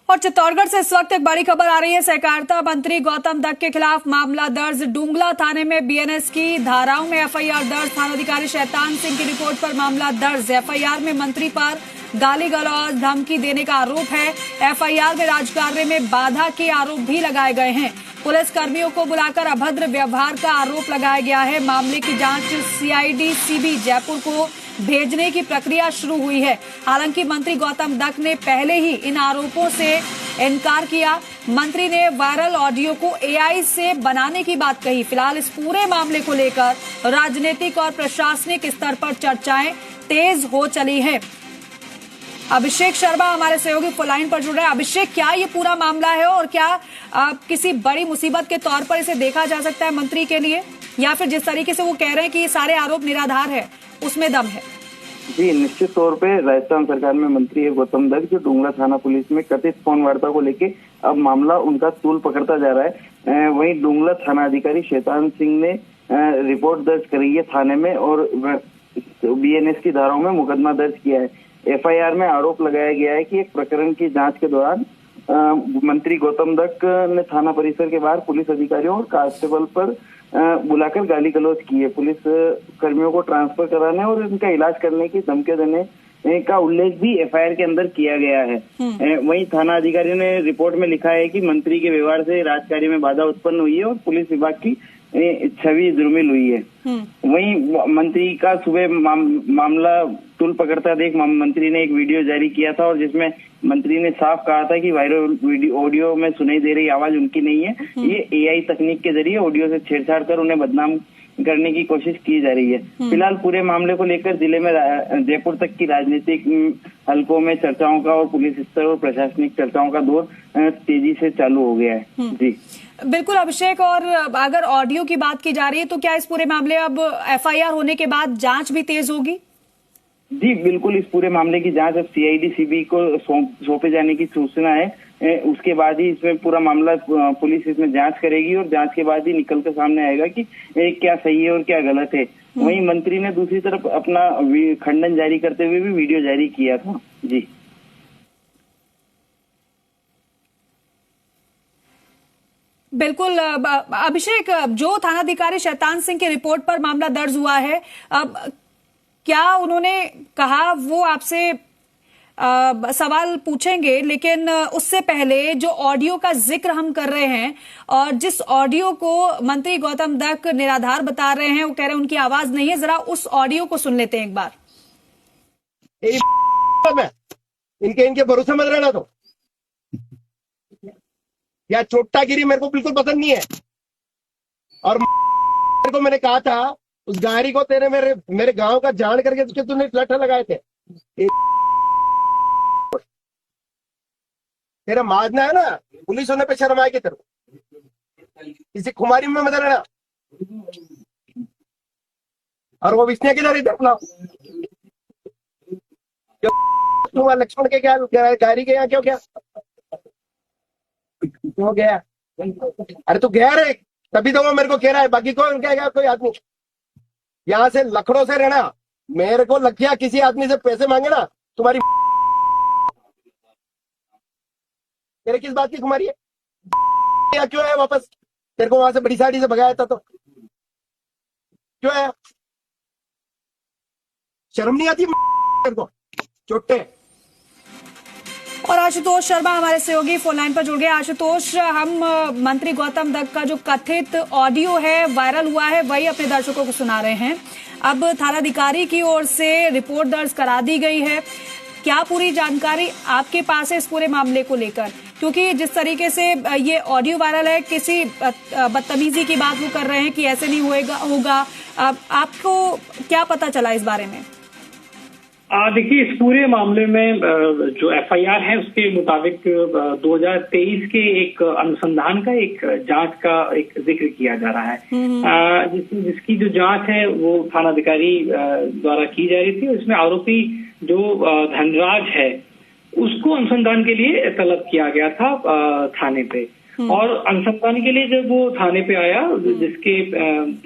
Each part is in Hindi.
और चित्तौड़गढ़ से इस वक्त एक बड़ी खबर आ रही है। सहकारिता मंत्री गौतम दत्त के खिलाफ मामला दर्ज। डूंगला थाने में बीएनएस की धाराओं में एफआईआर दर्ज। थानाधिकारी शैतान सिंह की रिपोर्ट पर मामला दर्ज। एफआईआर में मंत्री पर गाली गलौज धमकी देने का आरोप है। एफआईआर में राजकार्य में बाधा के आरोप भी लगाए गए हैं। पुलिस कर्मियों को बुलाकर अभद्र व्यवहार का आरोप लगाया गया है। मामले की जांच सीआईडी सीबी जयपुर को भेजने की प्रक्रिया शुरू हुई है। हालांकि मंत्री गौतम दत्त ने पहले ही इन आरोपों से इनकार किया। मंत्री ने वायरल ऑडियो को एआई से बनाने की बात कही। फिलहाल इस पूरे मामले को लेकर राजनीतिक और प्रशासनिक स्तर पर चर्चाएं तेज हो चली हैं। अभिषेक शर्मा हमारे सहयोगी फोन लाइन पर जुड़ रहे हैं। अभिषेक, क्या ये पूरा मामला है और क्या किसी बड़ी मुसीबत के तौर पर इसे देखा जा सकता है मंत्री के लिए, या फिर जिस तरीके से वो कह रहे हैं कि ये सारे आरोप निराधार है उसमें दम है? जी, निश्चित तौर पे राजस्थान सरकार में मंत्री है गौतम दत्त, जो डूंगला थाना पुलिस में कथित फोन वार्ता को लेके अब मामला उनका तूल पकड़ता जा रहा है। वहीं डूंगला थाना अधिकारी शैतान सिंह ने रिपोर्ट दर्ज करी है थाने में और बीएनएस की धाराओं में मुकदमा दर्ज किया है। एफआईआर में आरोप लगाया गया है कि एक प्रकरण की जांच के दौरान मंत्री गौतम दत्त ने थाना परिसर के बाहर पुलिस अधिकारियों और कांस्टेबल पर बुलाकर गाली गलौज की है। पुलिस कर्मियों को ट्रांसफर कराने और उनका इलाज करने की धमकी देने का उल्लेख भी एफआईआर के अंदर किया गया है। वहीं थाना अधिकारियों ने रिपोर्ट में लिखा है कि मंत्री के व्यवहार से राजकार्य में बाधा उत्पन्न हुई है और पुलिस विभाग की छवि दुर्मिल हुई है। वहीं मंत्री का सुबह मामला तूल पकड़ता देख मंत्री ने एक वीडियो जारी किया था और जिसमें मंत्री ने साफ कहा था कि वायरल ऑडियो में सुनाई दे रही आवाज उनकी नहीं है, ये एआई तकनीक के जरिए ऑडियो से छेड़छाड़ कर उन्हें बदनाम करने की कोशिश की जा रही है। फिलहाल पूरे मामले को लेकर जिले में जयपुर तक की राजनीतिक हलकों में चर्चाओं का और पुलिस स्तर और प्रशासनिक चर्चाओं का दौर तेजी से चालू हो गया है। जी बिल्कुल अभिषेक, और अगर ऑडियो की बात की जा रही है तो क्या इस पूरे मामले अब एफआईआर होने के बाद जांच भी तेज होगी? जी बिल्कुल, इस पूरे मामले की जांच अब सीआईडी सीबी को सौंपे जाने की सूचना है। उसके बाद ही इसमें पूरा मामला पुलिस इसमें जांच करेगी और जांच के बाद ही निकल कर सामने आएगा कि क्या सही है और क्या गलत है। वहीं मंत्री ने दूसरी तरफ अपना खंडन जारी करते हुए भी वीडियो जारी किया था। जी बिल्कुल अभिषेक, जो थानाधिकारी शैतान सिंह की रिपोर्ट पर मामला दर्ज हुआ है, अब क्या उन्होंने कहा वो आपसे सवाल पूछेंगे, लेकिन उससे पहले जो ऑडियो का जिक्र हम कर रहे हैं और जिस ऑडियो को मंत्री गौतम दत्त निराधार बता रहे हैं, वो कह रहे हैं उनकी आवाज नहीं है, जरा उस ऑडियो को सुन लेते हैं एक बार। इनके भरोसे मत रहना। तो या चोटागिरी मेरे को बिल्कुल पसंद नहीं है। और मेरे को मैंने कहा था उस गाड़ी को तेरे मेरे गांव का जान करके तूने लट्ठा लगाए थे। तेरा माजना है ना, पुलिस होने पे शर्म आएगी तेरे को। किसी खुमारी में मत रहना। और वो विष्णु किधर इधर अपना लक्ष्मण के क्या गाड़ी के यहाँ क्यों गया? अरे तू गया रे, तभी तो वो मेरे को कह रहा है। बाकी कौन कहेगा? कोई आदमी यहाँ से लखड़ों से रहना। मेरे को लग गया किसी आदमी से पैसे मांगे ना, तुम्हारी तेरे किस बात की कुमारी है? या क्यों है वापस? तेरे को वहां से बड़ी साड़ी से भगाया था तो क्यों है? शर्म नहीं आती तेरे को? चोटे। और आशुतोष शर्मा हमारे सहयोगी फोन लाइन पर जुड़ गए। आशुतोष, हम मंत्री गौतम दत्त का जो कथित ऑडियो है वायरल हुआ है वही अपने दर्शकों को सुना रहे हैं। अब थानाधिकारी की ओर से रिपोर्ट दर्ज करा दी गई है। क्या पूरी जानकारी आपके पास है इस पूरे मामले को लेकर? क्योंकि जिस तरीके से ये ऑडियो वायरल है, किसी बदतमीजी की बात वो कर रहे हैं कि ऐसे नहीं होगा। आपको क्या पता चला इस बारे में? देखिए, इस पूरे मामले में जो एफआईआर है उसके मुताबिक 2023 के एक अनुसंधान का, एक जांच का एक जिक्र किया जा रहा है, जिसकी जो जांच है वो थानाधिकारी द्वारा की जा रही थी। उसमें आरोपी जो धनराज है उसको अनुसंधान के लिए तलब किया गया था थाने पे। और अनुसंधान के लिए जब वो थाने पे आया, जिसके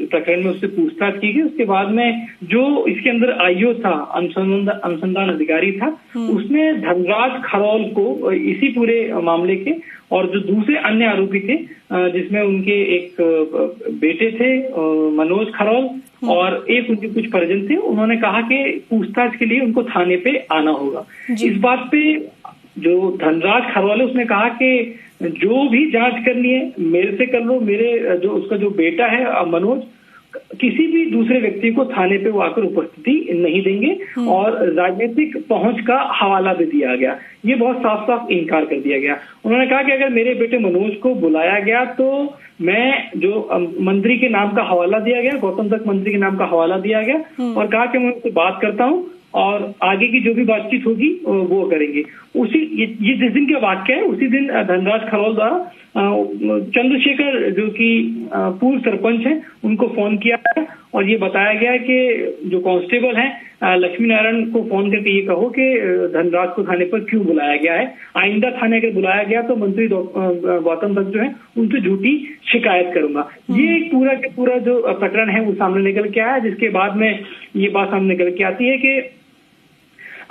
प्रकरण में उससे पूछताछ की गई, उसके बाद में जो इसके अंदर आईओ था, अनुसंधान अधिकारी था, उसने धनराज खरोल को इसी पूरे मामले के और जो दूसरे अन्य आरोपी थे, जिसमें उनके एक बेटे थे मनोज खरोल और एक उनके कुछ परिजन थे, उन्होंने कहा कि पूछताछ के लिए उनको थाने पे आना होगा। इस बात पे जो धनराज खरोल है उसने कहा कि जो भी जांच करनी है मेरे से कर लो, मेरे जो उसका जो बेटा है मनोज, किसी भी दूसरे व्यक्ति को थाने पे वो आकर उपस्थिति नहीं देंगे और राजनीतिक पहुंच का हवाला भी दिया गया। ये बहुत साफ साफ इनकार कर दिया गया। उन्होंने कहा कि अगर मेरे बेटे मनोज को बुलाया गया तो मैं जो मंत्री के नाम का हवाला दिया गया, गौतम दत्त मंत्री के नाम का हवाला दिया गया और कहा कि मैं उनसे बात करता हूं और आगे की जो भी बातचीत होगी वो करेंगे। ये जिस दिन का वाक्य है उसी दिन धनराज खरोल द्वारा चंद्रशेखर जो कि पूर्व सरपंच हैं उनको फोन किया है और ये बताया गया है कि जो कांस्टेबल हैं लक्ष्मी नारायण को फोन करके ये कहो कि धनराज को थाने पर क्यों बुलाया गया है, आइंदा थाने अगर बुलाया गया तो मंत्री गौतम दत्त जो है उनसे झूठी शिकायत करूंगा। ये एक पूरा के पूरा जो प्रकरण है वो सामने निकल के आया, जिसके बाद में ये बात सामने निकल के आती है कि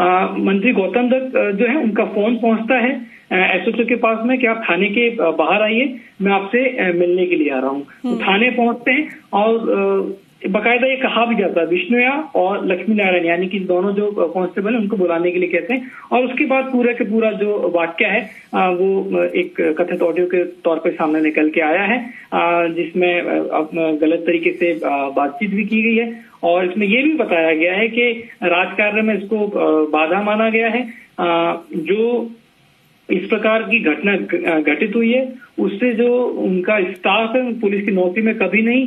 मंत्री गौतम दत्त जो है उनका फोन पहुंचता है एसएचओ के पास में कि आप थाने के बाहर आइए, मैं आपसे मिलने के लिए आ रहा हूँ। तो थाने पहुंचते हैं और बकायदा ये कहा भी जाता है विष्णुया और लक्ष्मी नारायण यानी कि दोनों जो कांस्टेबल है उनको बुलाने के लिए कहते हैं और उसके बाद पूरा के पूरा जो वाक्य है वो एक कथित ऑडियो के तौर पे सामने निकल के आया है, जिसमें गलत तरीके से बातचीत भी की गई है और इसमें ये भी बताया गया है कि राजकार्य में इसको बाधा माना गया है। जो इस प्रकार की घटना घटित हुई है उससे जो उनका स्टाफ है पुलिस की नौकरी में कभी नहीं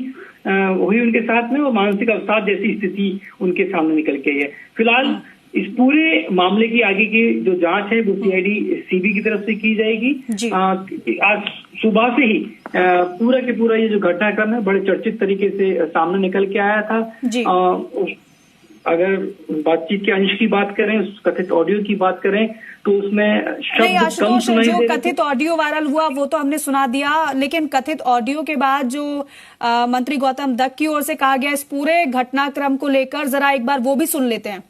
हुई उनके साथ में और मानसिक अवसाद जैसी स्थिति उनके सामने निकल के आई है। फिलहाल इस पूरे मामले की आगे की जो जांच है वो सीआईडी सीबी की तरफ से की जाएगी। आज सुबह से ही पूरा के पूरा ये जो घटनाक्रम है बड़े चर्चित तरीके से सामने निकल के आया था। अगर बातचीत के अंश की बात करें, उस कथित ऑडियो की बात करें तो उसमें शब्द कम सुनाई दे रहे थे। कथित ऑडियो वायरल हुआ वो तो हमने सुना दिया, लेकिन कथित ऑडियो के बाद जो मंत्री गौतम दत्त की ओर से कहा गया इस पूरे घटनाक्रम को लेकर जरा एक बार वो भी सुन लेते हैं।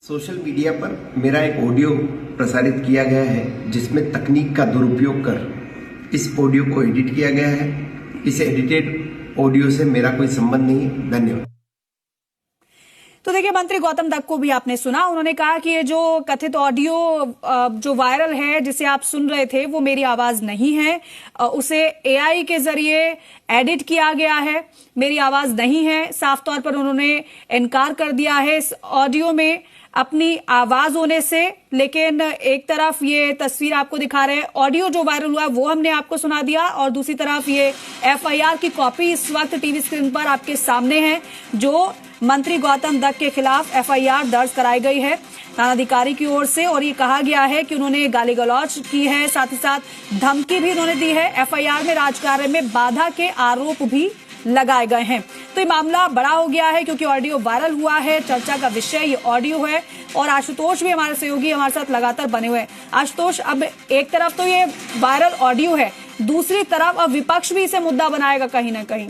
सोशल मीडिया पर मेरा एक ऑडियो प्रसारित किया गया है जिसमें तकनीक का दुरुपयोग कर इस ऑडियो को एडिट किया गया है। इस एडिटेड ऑडियो से मेरा कोई संबंध नहीं है। धन्यवाद। तो देखिए, मंत्री गौतम दत्त को भी आपने सुना, उन्होंने कहा कि ये जो कथित ऑडियो जो वायरल है जिसे आप सुन रहे थे वो मेरी आवाज नहीं है, उसे एआई के जरिए एडिट किया गया है, मेरी आवाज नहीं है। साफ तौर पर उन्होंने इनकार कर दिया है इस ऑडियो में अपनी आवाज होने से। लेकिन एक तरफ ये तस्वीर आपको दिखा रहे हैं, ऑडियो जो वायरल हुआ वो हमने आपको सुना दिया और दूसरी तरफ ये एफआईआर की कॉपी इस वक्त टीवी स्क्रीन पर आपके सामने है जो मंत्री गौतम दत्त के खिलाफ एफआईआर दर्ज कराई गई है थानाधिकारी की ओर से और ये कहा गया है कि उन्होंने गाली गलौज की है, साथ ही साथ धमकी भी उन्होंने दी है। एफआईआर में राजकार्य में बाधा के आरोप भी लगाए गए हैं। तो ये मामला बड़ा हो गया है क्योंकि ऑडियो वायरल हुआ है, चर्चा का विषय ये ऑडियो है और आशुतोष भी हमारे सहयोगी हमारे साथ लगातार बने हुए हैं। आशुतोष, अब एक तरफ तो ये वायरल ऑडियो है, दूसरी तरफ अब विपक्ष भी इसे मुद्दा बनाएगा कहीं ना कहीं।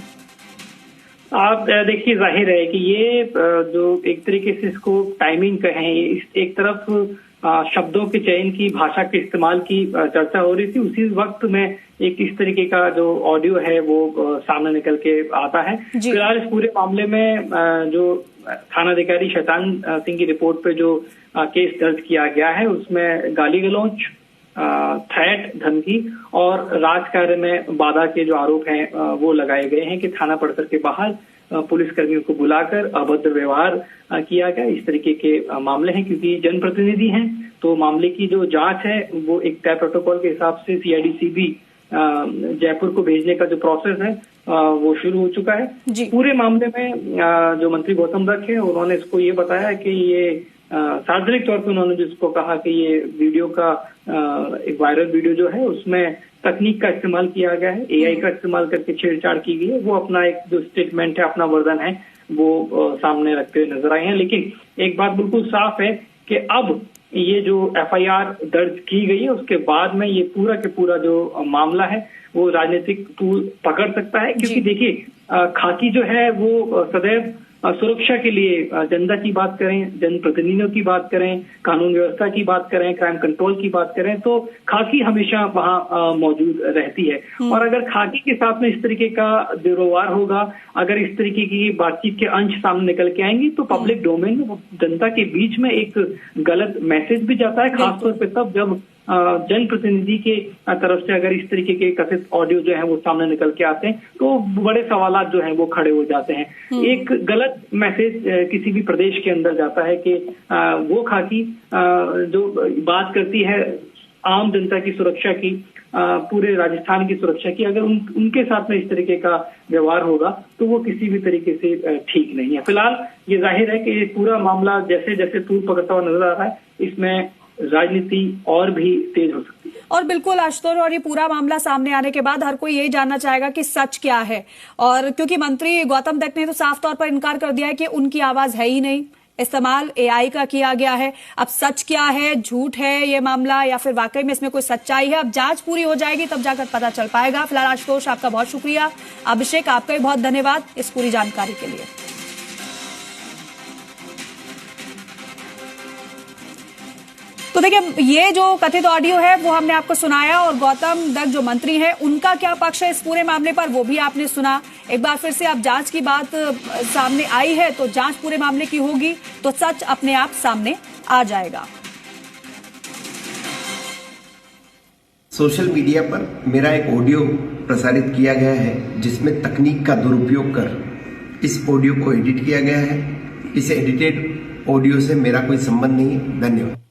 आप देखिए, जाहिर है कि ये जो एक तरीके से इसको टाइमिंग कहें, एक तरफ शब्दों के चयन की, भाषा के इस्तेमाल की चर्चा हो रही थी, उसी वक्त में एक इस तरीके का जो ऑडियो है वो सामने निकल के आता है। फिलहाल इस पूरे मामले में जो थानाधिकारी शैतान सिंह की रिपोर्ट पे जो केस दर्ज किया गया है उसमें गाली गलौज, थ्रेट, धमकी और राजकार्य में बाधा के जो आरोप हैं वो लगाए गए हैं कि थाना परिसर के बाहर पुलिस कर्मियों को बुलाकर अभद्र व्यवहार किया गया। इस तरीके के मामले हैं क्योंकि जनप्रतिनिधि हैं तो मामले की जो जांच है वो एक तय प्रोटोकॉल के हिसाब से सीआईडी सीबी जयपुर को भेजने का जो प्रोसेस है वो शुरू हो चुका है। पूरे मामले में जो मंत्री गौतम दत्त है उन्होंने इसको ये बताया कि ये सार्वजनिक तौर पर उन्होंने जिसको कहा कि ये वीडियो का एक वायरल वीडियो जो है उसमें तकनीक का इस्तेमाल किया गया है, एआई का इस्तेमाल करके छेड़छाड़ की गई है। वो अपना एक जो स्टेटमेंट है, अपना वर्जन है वो सामने रखते हुए नजर आए हैं। लेकिन एक बात बिल्कुल साफ है कि अब ये जो एफआईआर दर्ज की गई है उसके बाद में ये पूरा के पूरा जो मामला है वो राजनीतिक तूल पकड़ सकता है, क्योंकि देखिए खाकी जो है वो सदैव सुरक्षा के लिए जनता की बात करें, जनप्रतिनिधियों की बात करें, कानून व्यवस्था की बात करें, क्राइम कंट्रोल की बात करें, तो खाकी हमेशा वहां मौजूद रहती है। और अगर खाकी के साथ में इस तरीके का दुर्व्यवहार होगा, अगर इस तरीके की बातचीत के अंश सामने निकल के आएंगी तो पब्लिक डोमेन में जनता के बीच में एक गलत मैसेज भी जाता है, खासतौर पर तब जब जनप्रतिनिधि के तरफ से अगर इस तरीके के कथित ऑडियो जो है वो सामने निकल के आते हैं तो बड़े सवालात जो हैं वो खड़े हो जाते हैं। एक गलत मैसेज किसी भी प्रदेश के अंदर जाता है कि वो खाकी जो बात करती है आम जनता की सुरक्षा की, पूरे राजस्थान की सुरक्षा की, अगर उनके साथ में इस तरीके का व्यवहार होगा तो वो किसी भी तरीके से ठीक नहीं है। फिलहाल ये जाहिर है कि ये पूरा मामला जैसे जैसे तूल पकड़ता हुआ नजर आ रहा है, इसमें राजनीति और भी तेज हो सकती है। और बिल्कुल आशुतोष, और ये पूरा मामला सामने आने के बाद हर कोई यही जानना चाहेगा कि सच क्या है, और क्योंकि मंत्री गौतम दत्त ने तो साफ तौर पर इनकार कर दिया है कि उनकी आवाज है ही नहीं, इस्तेमाल एआई का किया गया है। अब सच क्या है, झूठ है ये मामला या फिर वाकई में इसमें कोई सच्चाई है, अब जांच पूरी हो जाएगी तब जाकर पता चल पाएगा। फिलहाल आशुतोष आपका बहुत शुक्रिया, अभिषेक आपका भी बहुत धन्यवाद इस पूरी जानकारी के लिए। तो देखिए, ये जो कथित ऑडियो है वो हमने आपको सुनाया, और गौतम दत्त जो मंत्री हैं उनका क्या पक्ष है इस पूरे मामले पर वो भी आपने सुना। एक बार फिर से अब जांच की बात सामने आई है तो जांच पूरे मामले की होगी तो सच अपने आप सामने आ जाएगा। सोशल मीडिया पर मेरा एक ऑडियो प्रसारित किया गया है जिसमें तकनीक का दुरुपयोग कर इस ऑडियो को एडिट किया गया है। इस एडिटेड ऑडियो से मेरा कोई संबंध नहीं है। धन्यवाद।